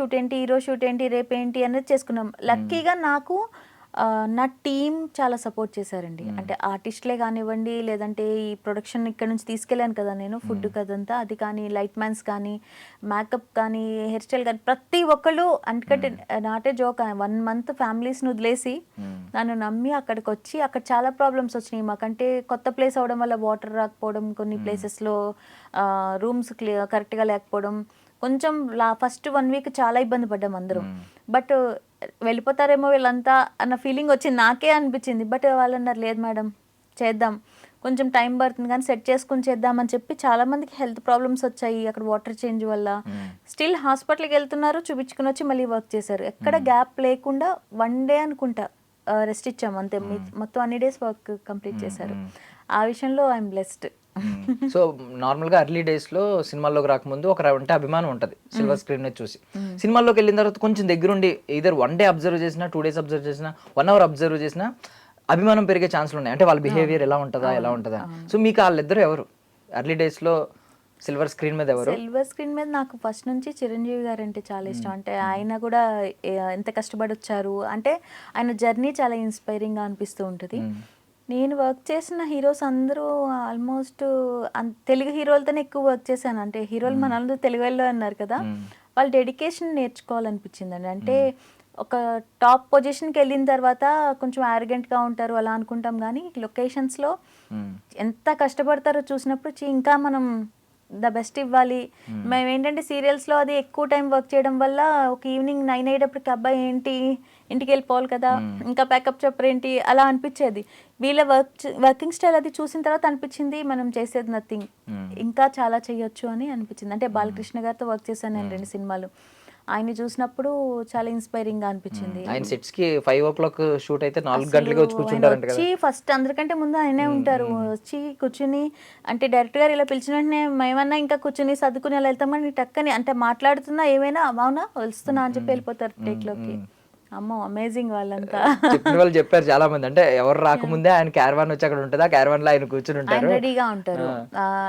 షూట్ ఏంటి రేపు ఏంటి అనేది చేసుకున్నాం. లక్కీగా నాకు నా టీం చాలా సపోర్ట్ చేశారండి. అంటే ఆర్టిస్ట్లే కానివ్వండి, లేదంటే ఈ ప్రొడక్షన్ ఇక్కడ నుంచి తీసుకెళ్ళాను కదా నేను, ఫుడ్ కదంతా అది కానీ, లైట్ మ్యాన్స్ కానీ, మేకప్ కానీ, హెయిర్ స్టైల్ కానీ, ప్రతి ఒక్కళ్ళు అందుకంటే నాటే జోక్ 1 month ఫ్యామిలీస్ని వదిలేసి నన్ను నమ్మి అక్కడికి వచ్చి, అక్కడ చాలా ప్రాబ్లమ్స్ వచ్చినాయి మాకంటే కొత్త ప్లేస్ అవడం వల్ల వాటర్ రాకపోవడం, కొన్ని ప్లేసెస్లో రూమ్స్ కరెక్ట్గా లేకపోవడం, కొంచెం ఫస్ట్ 1 week చాలా ఇబ్బంది పడ్డాం అందరం. బట్ వెళ్ళిపోతారేమో వీళ్ళంతా అన్న ఫీలింగ్ వచ్చింది, నాకే అనిపించింది. బట్ వాళ్ళు అన్నారు లేదు మేడం చేద్దాం, కొంచెం టైం పడుతుంది కానీ సెట్ చేసుకుని చేద్దామని చెప్పి చాలామందికి హెల్త్ ప్రాబ్లమ్స్ వచ్చాయి అక్కడ వాటర్ చేంజ్ వల్ల. స్టిల్ హాస్పిటల్కి వెళ్తున్నారు, చూపించుకుని వచ్చి మళ్ళీ వర్క్ చేశారు. ఎక్కడ గ్యాప్ లేకుండా 1 day అనుకుంటా రెస్ట్ ఇచ్చాము అంతే. మొత్తం అన్ని డేస్ వర్క్ కంప్లీట్ చేశారు. ఆ విషయంలో ఐఎమ్ బ్లెస్డ్. సో నార్మల్గా ఎర్లీ డేస్లో సినిమాల్లోకి రాకముందు ఒక అంటే అభిమానం ఉంటుంది సిల్వర్ స్క్రీన్ మీద చూసి. సినిమాల్లోకి వెళ్ళిన తర్వాత కొంచెం దగ్గరుండి ఇదర్ 1 day అబ్జర్వ్ చేసినా, 2 days అబ్జర్వ్ చేసినా, 1 hour అబ్జర్వ్ చేసినా అభిమానం పెరిగే ఛాన్సులు ఉన్నాయి. అంటే వాళ్ళ బిహేవియర్ ఎలా ఉంటుందా. సో మీకు వాళ్ళిద్దరు ఎవరు ఎర్లీ డేస్లో సిల్వర్ స్క్రీన్ మీద ఎవరు? సిల్వర్ స్క్రీన్ మీద నాకు ఫస్ట్ నుంచి చిరంజీవి గారు అంటే చాలా ఇష్టం. అంటే ఆయన కూడా ఎంత కష్టపడి వచ్చారు అంటే ఆయన జర్నీ చాలా ఇన్స్పైరింగ్గా అనిపిస్తూ ఉంటుంది. నేను వర్క్ చేసిన హీరోస్ అందరూ ఆల్మోస్ట్ తెలుగు హీరోలతోనే ఎక్కువ వర్క్ చేశాను. అంటే హీరోలు మన తెలుగు వాళ్ళు అన్నారు కదా, వాళ్ళ డెడికేషన్ నేర్చుకోవాలనిపించిందండి. అంటే ఒక టాప్ పొజిషన్కి వెళ్ళిన తర్వాత కొంచెం యారగెంట్గా ఉంటారు అలా అనుకుంటాం, కానీ లొకేషన్స్లో ఎంత కష్టపడతారో చూసినప్పుడు ఇంకా మనం ద బెస్ట్ ఇవ్వాలి. మేము ఏంటంటే సీరియల్స్లో అది ఎక్కువ టైం వర్క్ చేయడం వల్ల ఒక ఈవినింగ్ 9 అయ్యేటప్పటికి అబ్బాయి ఏంటి ఇంటికి వెళ్ళిపోవాలి కదా, ఇంకా ప్యాకప్ చెప్పరేంటి అలా అనిపించేది. వీళ్ళ వర్కింగ్ స్టైల్ అది చూసిన తర్వాత అనిపించింది మనం చేసేది నథింగ్, ఇంకా చాలా చేయొచ్చు అని అనిపించింది. అంటే బాలకృష్ణ గారితో వర్క్ చేశాను నేను 2 సినిమాలు. ఆయన్ని చూసినప్పుడు చాలా ఇన్స్పైరింగ్ గా అనిపించింది. ఆయన సెట్స్ కి 5 o'clock షూట్ అయితే 4 గంటలకి వచ్చి కూర్చుంటారంట కదా. వచ్చి ఫస్ట్ అందరికంటే ముందు ఆయనే ఉంటారు. వచ్చి కూర్చుని అంటే డైరెక్ట్ గారు ఇలా పిలిచిన వెంటనే మేమన్నా ఇంకా కూర్చుని సర్దుకుని అలా వెళ్తామని టక్కని అంటే మాట్లాడుతున్నా ఏమైనా అవునా వస్తున్నా అని చెప్పి వెళ్ళిపోతారు టేక్ లోకి. అమ్మో అమేజింగ్ వాళ్ళంతా. చెప్పిన వాళ్ళు చెప్పారు చాలా మంది, అంటే ఎవరు రాకముందే ఆయన క్యారవాన్ వచ్చి అక్కడ ఉంటుంది, ఆ క్యారవాన్ లో ఆయన కూర్చుని ఉంటారు, రెడీగా ఉంటారు.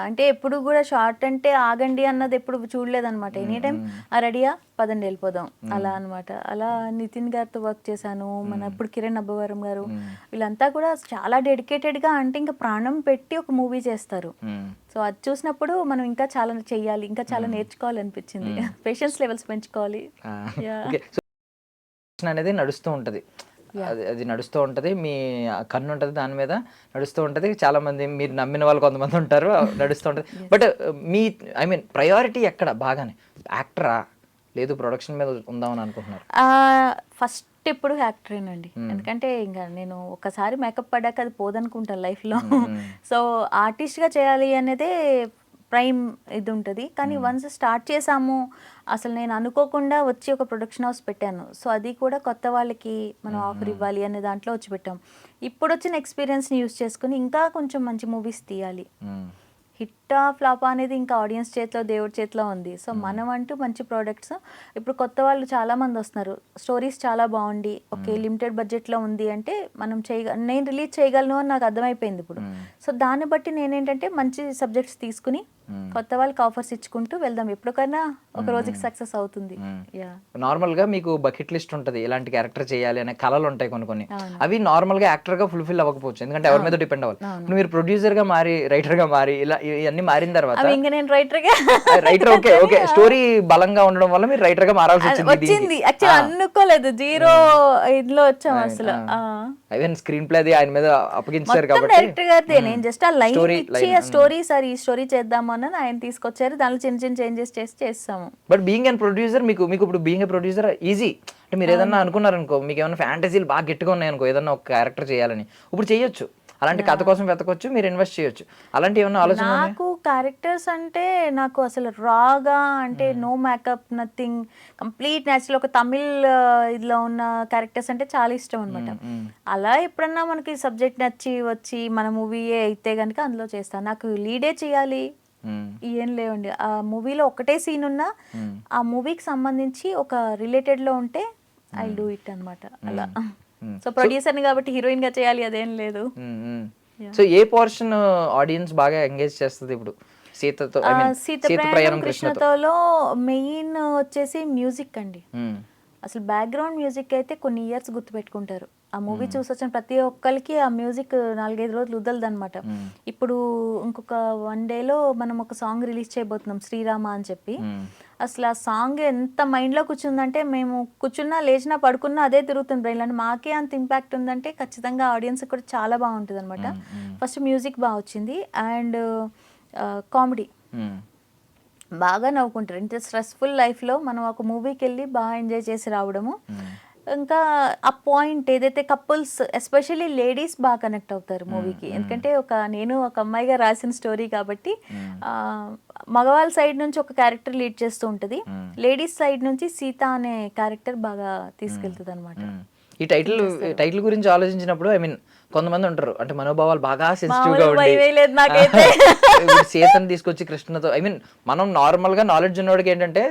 అంటే ఎప్పుడు కూడా షార్ట్ అంటే ఆగండి అన్నది ఎప్పుడు చూడలేదన్నమాట. ఎనీ టైం రెడీయా పదండి వెళ్ళిపోదాం అలా అనమాట. అలా నితిన్ గారితో వర్క్ చేశాను. మన ఇప్పుడు కిరణ్ అబ్బవరం గారు వీళ్ళంతా కూడా చాలా డెడికేటెడ్ గా అంటే ఇంకా ప్రాణం పెట్టి ఒక మూవీ చేస్తారు. సో అది చూసినప్పుడు మనం ఇంకా చాలా చెయ్యాలి, ఇంకా చాలా నేర్చుకోవాలి అనిపించింది. పేషెన్స్ లెవెల్స్ పెంచుకోవాలి అనేది నడుస్తూ ఉంటుంది. అది నడుస్తూ ఉంటుంది, మీ కన్ను ఉంటుంది దాని మీద నడుస్తూ ఉంటుంది. చాలా మంది మీరు నమ్మిన వాళ్ళు కొంతమంది ఉంటారు, నడుస్తూ ఉంటుంది. But me I mean priority ఎక్కడ బాగానే యాక్టరా లేదు ప్రొడక్షన్ మీద ఉందామని అనుకుంటున్నారు? ఫస్ట్ ఎప్పుడు యాక్టరేనండి. ఎందుకంటే ఇంకా నేను ఒకసారి మేకప్ పడ్డాక అది పోదనుకుంటాను లైఫ్లో. సో ఆర్టిస్ట్గా చేయాలి అనేదే ప్రైమ్ ఇది ఉంటుంది. కానీ వన్స్ స్టార్ట్ చేసాము, అసలు నేను అనుకోకుండా వచ్చి ఒక ప్రొడక్షన్ హౌస్ పెట్టాను. సో అది కూడా కొత్త వాళ్ళకి మనం ఆఫర్ ఇవ్వాలి అనే దాంట్లో వచ్చి పెట్టాం. ఇప్పుడు వచ్చిన ఎక్స్పీరియన్స్ని యూజ్ చేసుకుని ఇంకా కొంచెం మంచి మూవీస్ తీయాలి. హిట్టా ఫ్లాపా అనేది ఇంకా ఆడియన్స్ చేతిలో, దేవుడి చేతిలో ఉంది. సో మనం అంటూ మంచి ప్రోడక్ట్స్, ఇప్పుడు కొత్త వాళ్ళు చాలా మంది వస్తున్నారు, స్టోరీస్ చాలా బాగుండి ఓకే లిమిటెడ్ బడ్జెట్లో ఉంది అంటే మనం నేను రిలీజ్ చేయగలను అని నాకు అర్థమైపోయింది ఇప్పుడు. సో దాన్ని బట్టి నేనేంటంటే మంచి సబ్జెక్ట్స్ తీసుకుని కొత్త వాళ్ళకి ఆఫర్స్ ఇచ్చుకుంటూ వెళ్దాం, ఎప్పటికైనా ఒక రోజుకి సక్సెస్ అవుతుంది. నార్మల్ గా మీకు బకెట్ లిస్ట్ ఉంటది, ఇలాంటి క్యారెక్టర్ చేయాలి అనే కళలు ఉంటాయి కొన్ని. అవి నార్మల్ గా యాక్టర్ గా ఫుల్ఫిల్ అవ్వకపోవచ్చు, ఎందుకంటే ఎవరి మీద డిపెండ్ అవ్వాలి. ఇప్పుడు మీరు ప్రొడ్యూసర్ గా మారి, రైటర్ గా మారి, ఇలా ఇవన్నీ మారిన తర్వాత ఇంకా నేను రైటర్ ఓకే స్టోరీ బలంగా ఉండడం వల్ల మీరు రైటర్ గా మారాల్సి వచ్చింది. యాక్చువల్లీ అనుకోలేదు, జీరో ఇందులో వచ్చాం అసలు. ఈవెన్ స్క్రీన్ ప్లే అది ఆయన మీద అప్పగించారు కాబట్టి డైరెక్టర్ గారిదే, నేను జస్ట్ ఆ లైన్ ఇచ్చి ఆ స్టోరీ సార్ ఈ స్టోరీ చేద్దాము అని ఆయన తీసుకొచ్చారు, దానిలో చిన్న చిన్న చేంజెస్ చేసి చేస్తాము. బట్ బీయింగ్ అండ్ ప్రొడ్యూసర్ మీకు ఇప్పుడు బీయింగ్ ఏ ప్రొడ్యూసర్ ఈజీ. అంటే మీరు ఏదన్నా అనుకున్నారనుకో, మీకు ఏమైనా ఫ్యాంటసీలు బాగా గట్టిగా ఉన్నాయనుకో, ఏదన్నా ఒక క్యారెక్టర్ చేయాలని ఇప్పుడు చేయొచ్చు, అలాంటి కథ కోసం వెతకొచ్చు, మీరు ఇన్వెస్ట్ చేయొచ్చు. అలాంటి ఏమన్నా ఆలోచన? నాకు క్యారెక్టర్స్ అంటే నాకు అసలు రాగా అంటే no makeup nothing, complete natural, ఒక తమిళ్ ఇదిలో ఉన్న క్యారెక్టర్స్ అంటే చాలా ఇష్టం అనమాట. అలా ఎప్పుడన్నా మనకి సబ్జెక్ట్ నచ్చి వచ్చి మన మూవీయే అయితే కనుక అందులో చేస్తాను. నాకు లీడే చేయాలి ఏం లేవండి, ఆ మూవీలో ఒకటే సీన్ ఉన్నా ఆ మూవీకి సంబంధించి ఒక రిలేటెడ్ లో ఉంటే ఐ డూ ఇట్ అనమాట అలా. సో ప్రొడ్యూసర్ కాబట్టి హీరోయిన్ గా చేయాలి అదేం లేదు. సో ఏ పోర్షన్ ఆడియన్స్ బాగా ఎంగేజ్ చేస్తుంది ఇప్పుడు సీతతో? సీత ప్రయాణం కృష్ణతోలో మెయిన్ వచ్చేసి మ్యూజిక్ అండి. అసలు బ్యాక్గ్రౌండ్ మ్యూజిక్ అయితే కొన్ని ఇయర్స్ గుర్తుపెట్టుకుంటారు. ఆ మూవీ చూసి వచ్చిన ప్రతి ఒక్కరికి ఆ మ్యూజిక్ 4-5 రోజులు వదలదు అనమాట. ఇప్పుడు ఇంకొక 1 డేలో మనం ఒక సాంగ్ రిలీజ్ చేయబోతున్నాం, శ్రీరామ అని చెప్పి. అసలు ఆ సాంగ్ ఎంత మైండ్లో కూర్చుందంటే, మేము కూర్చున్నా లేచినా పడుకున్నా అదే తిరుగుతుంది బ్రెయిన్లో. అంటే మాకే అంత ఇంపాక్ట్ ఉందంటే ఖచ్చితంగా ఆడియన్స్ కూడా చాలా బాగుంటుంది అనమాట. ఫస్ట్ మ్యూజిక్ బాగా వచ్చింది, అండ్ కామెడీ బాగా నవ్వుకుంటారు. ఇంత స్ట్రెస్ఫుల్ లైఫ్లో మనం ఒక మూవీకి వెళ్ళి బాగా ఎంజాయ్ చేసి రావడము. ఇంకా ఆ పాయింట్ ఏదైతే కపుల్స్ ఎస్పెషల్లీ లేడీస్ బాగా కనెక్ట్ అవుతారు మూవీకి, ఎందుకంటే నేను ఒక అమ్మాయిగా రాసిన స్టోరీ కాబట్టి మగవాళ్ళ సైడ్ నుంచి ఒక క్యారెక్టర్ లీడ్ చేస్తూ ఉంటుంది, లేడీస్ సైడ్ నుంచి సీత అనే క్యారెక్టర్ బాగా తీసుకెళ్తుంది అనమాట. ఈ టైటిల్ గురించి ఆలోచించినప్పుడు కొంతమంది ఉంటారు, అంటే మనోభావాలు బాగా సెన్సిటివ్ గా ఉండి సీతను తీసుకొచ్చి కృష్ణతో, మనం నార్మల్ గా నాలెడ్జ్ ఉన్నవాడికి ఏంటంటే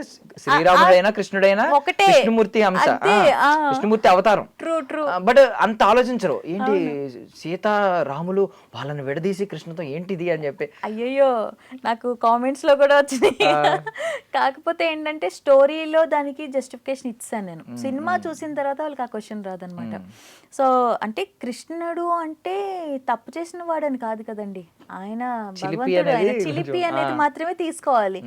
శ్రీరాముడైనా కృష్ణుడైనా విష్ణుమూర్తి అంశ, విష్ణుమూర్తి అవతారం. బట్ అంత ఆలోచించరు, ఏంటి సీత రాములు వాళ్ళని విడదీసి కృష్ణతో ఏంటిది అని చెప్పి. అయ్యయ్యో నాకు కామెంట్స్ లో కూడా వచ్చినాయి. కాకపోతే ఏంటంటే స్టోరీలో దానికి జస్టిఫికేషన్ ఇచ్చాను నేను. సినిమా చూసిన తర్వాత వాళ్ళకి ఆ క్వశ్చన్ రాదనమాట. సో అంటే కృష్ణుడు అంటే తప్పు చేసిన వాడని కాదు కదండి, ఆయన భగవంతుడు, ఆయన చిలిపి అనేది మాత్రమే తీసుకోవాలి.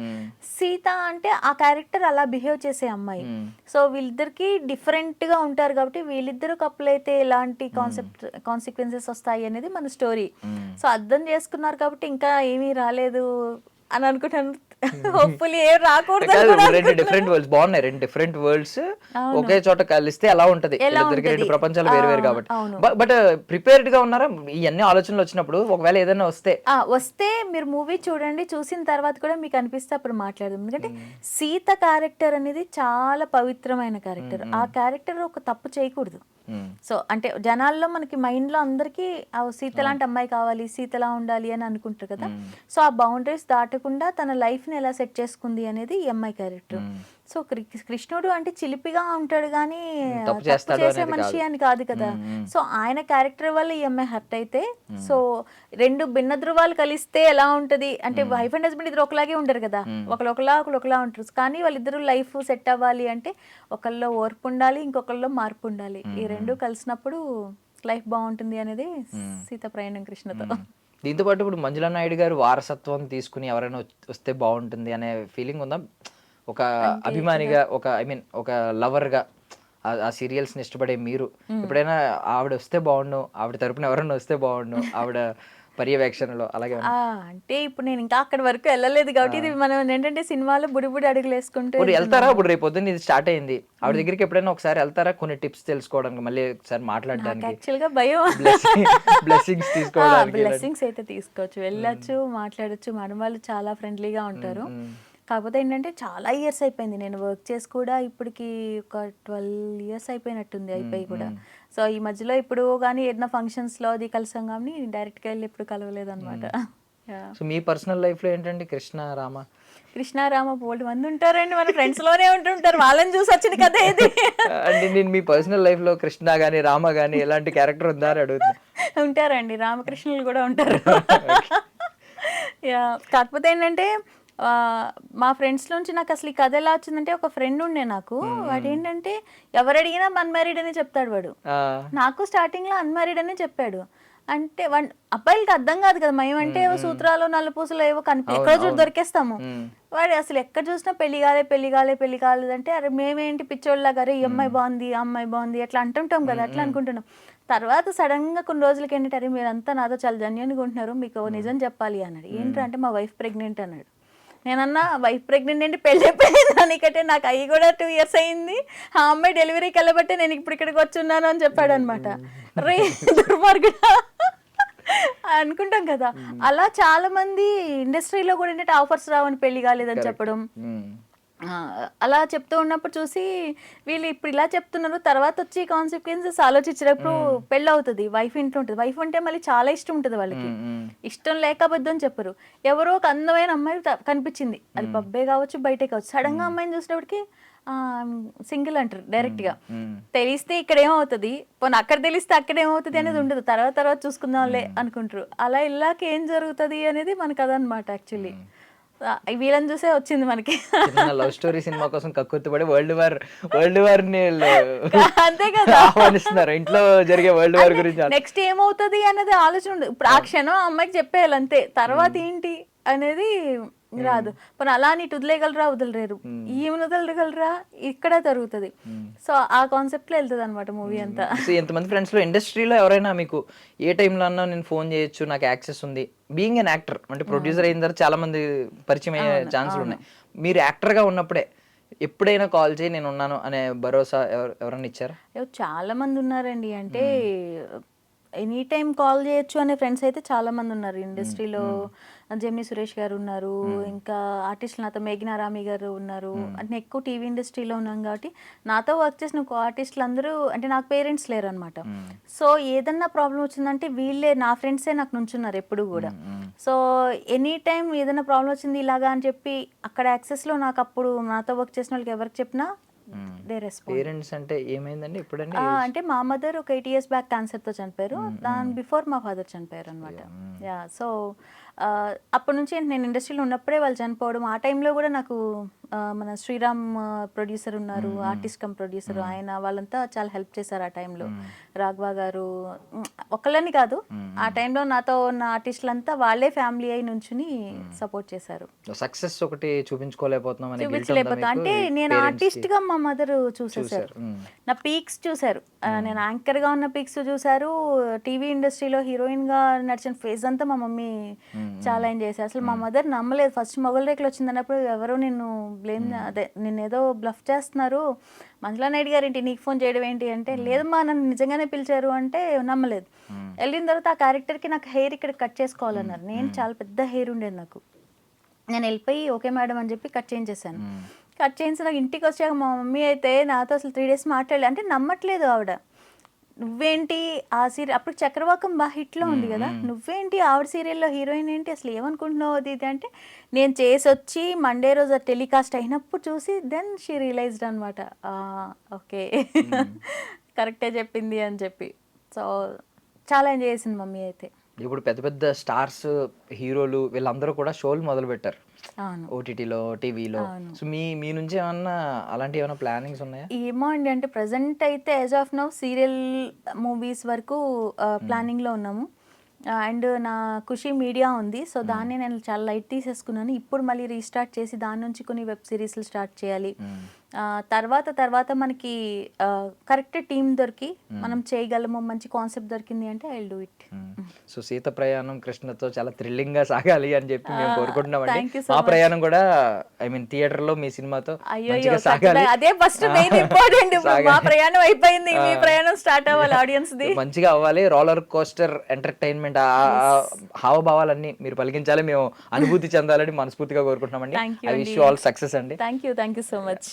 సీత అంటే ఆ క్యారెక్టర్ అలా బిహేవ్ చేసే అమ్మాయి. సో వీళ్ళిద్దరికి డిఫరెంట్ గా ఉంటారు కాబట్టి వీళ్ళిద్దరు కపుల్ అయితే ఎలాంటి కాన్సిక్వెన్సెస్ వస్తాయి అనేది మన స్టోరీ. సో అర్థం చేసుకున్నారు కాబట్టి ఇంకా ఏమీ రాలేదు అని అనుకుంటాను. హోప్ఫుల్లీ ఏం రాకూడదు. రెండు డిఫరెంట్ వరల్డ్స్ ఒకే చోట కలిస్తే ఎలా ఉంటది, రెండు ప్రపంచాలు వేరు వేరు కాబట్టి. బట్ ప్రిపేర్డ్ గా ఉన్నారా ఇవన్నీ ఆలోచనలు వచ్చినప్పుడు? ఒకవేళ ఏదైనా వస్తే మీరు మూవీ చూడండి, చూసిన తర్వాత కూడా మీకు అనిపిస్తే అప్పుడు మాట్లాడదాం. ఎందుకంటే సీత క్యారెక్టర్ అనేది చాలా పవిత్రమైన క్యారెక్టర్. ఆ క్యారెక్టర్ ఒక తప్పు చేయకూడదు. సో అంటే జనాల్లో మనకి మైండ్ లో అందరికి సీత లాంటి అమ్మాయి కావాలి, సీతలా ఉండాలి అని అనుకుంటారు కదా. సో ఆ బౌండరీస్ దాటకుండా తన లైఫ్ ని ఎలా సెట్ చేసుకుంది అనేది ఈ అమ్మాయి క్యారెక్టర్. సో కృష్ణుడు అంటే చిలిపిగా ఉంటాడు కానీ తప్పు చేసే మనిషి అని కాదు కదా. సో ఆయన క్యారెక్టర్ వల్ల ఈ అమ్మాయి హర్ట్ అయితే, సో రెండు భిన్న ధృవాలు కలిస్తే ఎలా ఉంటది అంటే, వైఫ్ అండ్ హస్బెండ్ ఇద్దరు ఒకలాగే ఉంటారు కదా, ఒకలా ఉంటారు. కానీ వాళ్ళిద్దరు లైఫ్ సెట్ అవ్వాలి అంటే ఒకళ్ళలో ఓర్పు ఉండాలి, ఇంకొకళ్ళలో మార్పు ఉండాలి. ఈ రెండు కలిసినప్పుడు లైఫ్ బాగుంటుంది అనేది సీత ప్రయాణం కృష్ణతో. దీంతో పాటు ఇప్పుడు మంజులా నాయుడు గారు వారసత్వం తీసుకుని ఎవరైనా వస్తే బాగుంటుంది అనే ఫీలింగ్ ఉందా? ఒక అభిమానిగా, ఒక లవర్ గా ఆ సీరియల్స్ ని ఇష్టపడే మీరు ఎప్పుడైనా ఆవిడ వస్తే బాగుండు, ఆవిడ తరపున ఎవరైనా వస్తే బాగుండు ఆవిడ పర్యవేక్షణలో అలాగే? అంటే ఇప్పుడు నేను ఇంకా అక్కడి వరకు వెళ్ళలేదు కాబట్టి ఇది మనం ఏంటంటే సినిమాలో బుడి అడుగులు వేసుకుంటూ వెళ్తారా? ఇప్పుడు రేపు పొద్దున్న ఇది స్టార్ట్ అయింది, ఆవిడ దగ్గరికి ఎప్పుడైనా ఒకసారి వెళ్తారా కొన్ని టిప్స్ తెలుసుకోవడానికి, మళ్ళీ ఒకసారి మాట్లాడడానికి? యాక్చువల్ గా భయం, బ్లెస్సింగ్స్ తీసుకోవడానికి. బ్లెస్సింగ్స్ అయితే తీసుకోవచ్చు, వెళ్ళొచ్చు, మాట్లాడొచ్చు. మన వాళ్ళు చాలా ఫ్రెండ్లీగా ఉంటారు. కాకపోతే ఏంటంటే చాలా ఇయర్స్ అయిపోయింది నేను వర్క్ చేసి కూడా, ఇప్పటికి ఒక 12 years అయిపోయినట్టుంది అయిపోయి కూడా. సో ఈ మధ్యలో ఇప్పుడు కానీ ఏదైనా ఫంక్షన్స్లో అది కలిసాం కానీ డైరెక్ట్గా వెళ్ళి ఎప్పుడు కలవలేదు అనమాట. సో మీ పర్సనల్ లైఫ్లో ఏంటండి కృష్ణ రామ? కృష్ణారామ బోల్డ్ మంది ఉంటారండి, మన ఫ్రెండ్స్ లోనే ఉంటుంటారు, వాళ్ళని చూసి వచ్చిన కథ ఇది. అంటే నేను మీ పర్సనల్ లైఫ్లో కృష్ణ కానీ రామ కానీ ఎలాంటి క్యారెక్టర్ ఉందా అని అడుగుతున్నా. ఉంటారండి, రామకృష్ణులు కూడా ఉంటారు. యా, కాకపోతే ఏంటంటే మా ఫ్రెండ్స్ నుంచి నాకు అసలు ఈ కథ ఎలా వచ్చిందంటే, ఒక ఫ్రెండ్ ఉండే నాకు, వాడు ఏంటంటే ఎవరు అడిగినా అన్మ్యారీడ్ అని చెప్తాడు వాడు. నాకు స్టార్టింగ్ లో అన్మ్యారీడ్ అని చెప్పాడు. అంటే అబ్బాయిలకి అర్థం కాదు కదా, మేమంటే ఏవో సూత్రాలు నల్లపూసలు ఏవో ఎక్కడ చూసి దొరికేస్తాము. వాడు అసలు ఎక్కడ చూసినా పెళ్లి కాలేదంటే, అరే మేమేంటి పిచ్చోళ్ళగా, అరే ఈ అమ్మాయి బాగుంది ఆ అమ్మాయి బాగుంది అట్లా అంటుంటాం కదా, అట్లా అనుకుంటున్నాం. తర్వాత సడన్ గా కొన్ని రోజులకి ఏంటంటే, అరే మీరంతా నాతో చాలా జెన్యూన్గా ఉంటున్నారు, మీకు నిజం చెప్పాలి అన్నాడు. ఏంటంటే మా వైఫ్ ప్రెగ్నెంట్ అన్నాడు. నేనన్నా వైఫ్ ప్రెగ్నెంట్ ఏంటి, పెళ్ళి అయిపోయింది దానికంటే, నాకు అయ్యి కూడా 2 years అయింది, ఆ అమ్మాయి డెలివరీకి వెళ్ళబట్టే నేను ఇప్పుడు ఇక్కడికి వచ్చున్నాను అని చెప్పాడు అనమాట. రే దుర్మార్గుడా అనుకుంటాం కదా. అలా చాలా మంది ఇండస్ట్రీలో కూడా ఏంటంటే ఆఫర్స్ రావని పెళ్లి కాలేదని చెప్పడం, అలా చెప్తూ ఉన్నప్పుడు చూసి వీళ్ళు ఇప్పుడు ఇలా చెప్తున్నారు, తర్వాత వచ్చి కాన్సిక్వెన్సెస్ ఆలోచించినప్పుడు పెళ్ళి అవుతుంది, వైఫ్ ఇంట్లో ఉంటుంది. వైఫ్ అంటే మళ్ళీ చాలా ఇష్టం ఉంటుంది వాళ్ళకి, ఇష్టం లేకపోద్దు అని చెప్పరు. ఎవరో ఒక అందమైన అమ్మాయి కనిపించింది, అది పబ్బే కావచ్చు బయటే కావచ్చు, సడన్ గా అమ్మాయిని చూసినప్పటికి సింగిల్ అంటారు డైరెక్ట్ గా. తెలిస్తే ఇక్కడ ఏమవుతుంది, పోనీ అక్కడ తెలిస్తే అక్కడ ఏమవుతుంది అనేది ఉండదు, తర్వాత చూసుకుందాంలే అనుకుంటారు. అలా ఇలాకి ఏం జరుగుతుంది అనేది మనకు అదనమాట. యాక్చువల్లీ వీళ్ళని చూసే వచ్చింది మనకి. లవ్ స్టోరీ సినిమా కోసం కక్కుర్తిపడి వరల్డ్ వార్ ని అంతే కదా ఆహ్వానిస్తున్నారు, ఇంట్లో జరిగే వరల్డ్ వార్ గురించి. నెక్స్ట్ ఏమవుతుంది అనేది ఆలోచన ఉండదు. ఇప్పుడు ఆ క్షణం అమ్మాయికి చెప్పేయాలి అంతే, తర్వాత ఏంటి అనేది రాదు. पण అలా నీటి వదిలేయగలరా, వదలలేరు. ఈమెను వదలగలరా, ఇక్కడ జరుగుతుంది. సో ఆ కాన్సెప్ట్ లో వెళ్తుంది అనమాట మూవీ అంతా. ఎంతమంది ఫ్రెండ్స్ లో ఇండస్ట్రీలో ఎవరైనా మీకు ఏ టైంలో అన్నా నేను ఫోన్ చేయొచ్చు, నాకు యాక్సెస్ ఉంది, బీయింగ్ అన్ యాక్టర్ అంటే ప్రొడ్యూసర్ అయిన తర్వాత చాలా మంది పరిచయం అయ్యే ఛాన్సులు ఉన్నాయి. మీరు యాక్టర్ గా ఉన్నప్పుడే ఎప్పుడైనా కాల్ చేయి నేను ఉన్నాను అనే భరోసా ఎవరైనా ఇచ్చారా? చాలా మంది ఉన్నారండి. అంటే ఎనీ టైం కాల్ చేయొచ్చు అనే ఫ్రెండ్స్ అయితే చాలా మంది ఉన్నారు ఇండస్ట్రీలో. జెమిని సురేష్ గారు ఉన్నారు, ఇంకా ఆర్టిస్టులు నాతో మేఘనా రామి గారు ఉన్నారు. అంటే ఎక్కువ టీవీ ఇండస్ట్రీలో ఉన్నాం కాబట్టి నాతో వర్క్ చేసిన ఆర్టిస్టులు అందరూ అంటే నాకు పేరెంట్స్ లేరు అనమాట. సో ఏదన్నా ప్రాబ్లం వచ్చిందంటే వీళ్ళే, నా ఫ్రెండ్సే నాకు నుంచున్నారు ఎప్పుడు కూడా. సో ఎనీ టైం ఏదైనా ప్రాబ్లం వచ్చింది ఇలాగా అని చెప్పి అక్కడ యాక్సెస్లో నాకు అప్పుడు నాతో వర్క్ చేసిన వాళ్ళకి ఎవరికి చెప్పినా పేరెంట్స్ అంటే ఏమైందండి ఇప్పుడండి? అంటే మా మదర్ ఒక 8 years బ్యాక్ క్యాన్సర్ తో చనిపోయారు, దాని బిఫోర్ మా ఫాదర్ చనిపోయారు అనమాట. యా, సో అప్పటి నుంచి నేను ఇండస్ట్రీలో ఉన్నప్పుడే వాళ్ళు చనిపోవడం. ఆ టైంలో కూడా నాకు మన శ్రీరామ్ ప్రొడ్యూసర్ ఉన్నారు, ఆర్టిస్ట్ కమ్ ప్రొడ్యూసర్, ఆయన వాళ్ళంతా చాలా హెల్ప్ చేశారు ఆ టైంలో. రాఘవ గారు ఒకళ్ళని కాదు, ఆ టైంలో నాతో ఉన్న ఆర్టిస్టులంతా వాళ్ళే ఫ్యామిలీ అయి నుంచుని సపోర్ట్ చేశారు. సక్సెస్ ఒకటి చూపించుకోలేకపోతున్నాం అంటే నేను ఆర్టిస్ట్ గా మా మదర్ చూసేసారు, నా పీక్స్ చూసారు, నేను యాంకర్ గా ఉన్న పీక్స్ చూసారు, టీవీ ఇండస్ట్రీలో హీరోయిన్ గా నడిచిన ఫేజ్ అంతా మా మమ్మీ చాలా ఏం చేశారు. అసలు మా మదర్ నమ్మలేదు. ఫస్ట్ మొగల్ రేకులు వచ్చింది అన్నప్పుడు ఎవరో నిన్ను బ్లేమ్, అదే నిన్ను ఏదో బ్లఫ్ చేస్తున్నారు, మంజులా నాయుడు గారు ఏంటి నీకు ఫోన్ చేయడం ఏంటి అంటే, లేదమ్మా నన్ను నిజంగానే పిలిచారు అంటే నమ్మలేదు. వెళ్ళిన తర్వాత ఆ క్యారెక్టర్కి నాకు హెయిర్ ఇక్కడ కట్ చేసుకోవాలన్నారు. నేను చాలా పెద్ద హెయిర్ ఉండేది నాకు. నేను వెళ్ళిపోయి ఓకే మేడం అని చెప్పి కట్ చేయించేసాను. కట్ చేయించి నాకు ఇంటికి వచ్చాక మా మమ్మీ అయితే నాతో అసలు 3 days మాట్లాడలేదు. అంటే నమ్మట్లేదు ఆవిడ. నువ్వేంటి ఆ సీరియల్ అప్పుడు చక్రవాకం బాగా హిట్లో ఉంది కదా, నువ్వేంటి ఆవిడ సీరియల్లో హీరోయిన్ ఏంటి, అసలు ఏమనుకుంటున్నావు అది ఇది అంటే, నేను చేసి వచ్చి మండే రోజు టెలికాస్ట్ అయినప్పుడు చూసి దెన్ షీ రియలైజ్డ్ అనమాట, ఓకే కరెక్టే చెప్పింది అని చెప్పి. సో చాలా ఎంజాయ్ చేసింది మమ్మీ అయితే. ఇప్పుడు పెద్ద పెద్ద స్టార్స్ హీరోలు వీళ్ళందరూ కూడా షోలు మొదలు పెట్టారు ఓటీటీలో, టీవీలో. సో మీ నుంచి ఏమన్నా అలాంటి ఏమైనా ప్లానింగ్స్ ఉన్నాయా? ఏమో అండి, అంటే ప్రజెంట్ అయితే as of now serial movies వరకు ప్లానింగ్లో ఉన్నాము. అండ్ నా ఖుషి మీడియా ఉంది, సో దాన్ని నేను చాలా లైట్ తీసేసుకున్నాను. ఇప్పుడు మళ్ళీ రీస్టార్ట్ చేసి దాని నుంచి కొన్ని వెబ్ సిరీస్లు స్టార్ట్ చేయాలి. తర్వాత మనకి కరెక్ట్ టీం దొరికి మనం చేయగలము, మంచి కాన్సెప్ట్ దొరికింది అంటే I will do it. So Sita ప్రయాణం కృష్ణతో చాలా థ్రిల్లింగ్ గా సాగాలి అని చెప్పి మేము కోరుకుంటున్నామండి. మా ప్రయాణం కూడా ఐ మీన్ థియేటర్ లో మీ సినిమాతో మంచిగా సాగాలి. అదే ఫస్ట్ మెయిన్ ఇంపార్టెంట్. మా ప్రయాణం అయిపోయింది, మీ ప్రయాణం స్టార్ట్ అవ్వాలి, ఆడియన్స్ ది మంచిగా అవ్వాలి. రోలర్ కోస్టర్ ఎంటర్టైన్మెంట్ హావభావాలన్నీ మీరు పలికించాలి, మేము అనుభూతి చెందాలని మనస్ఫూర్తిగా కోరుకుంటున్నామండి. I wish you all success అండి. Thank you so much.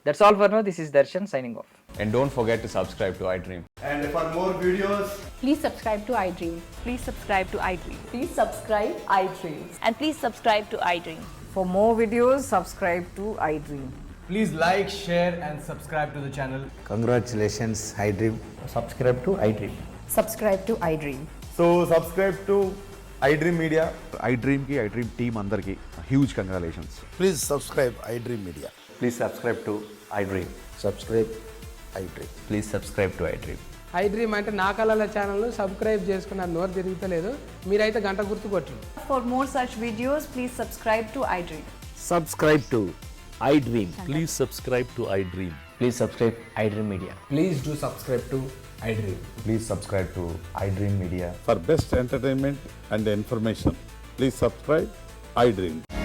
That's all for now. This is Darshan signing off. And don't forget to subscribe to iDream. And for more videos, Please subscribe to iDream. Please subscribe to iDream. Please subscribe iDream. And please subscribe to iDream. For more videos, subscribe to iDream. please like, share, and subscribe to the channel. Congratulations, iDream. Subscribe to iDream. Subscribe to iDream. So subscribe to iDream Media. iDream ki iDream team andarki huge congratulations. Please subscribe iDream Media. Please subscribe to iDream. Subscribe iDream. Please subscribe to iDream. iDream అంటే నా కళల channel subscribe చేసుకున్నారు, నోరు తిరుగుతలేదు. మీరైతే గంట గుర్తు కొట్టండి. For more such videos, please subscribe to iDream. Subscribe to iDream. Please subscribe to iDream. Please subscribe iDream Media. Please do subscribe to iDream. Please subscribe to iDream Media. For best entertainment and information, please subscribe iDream.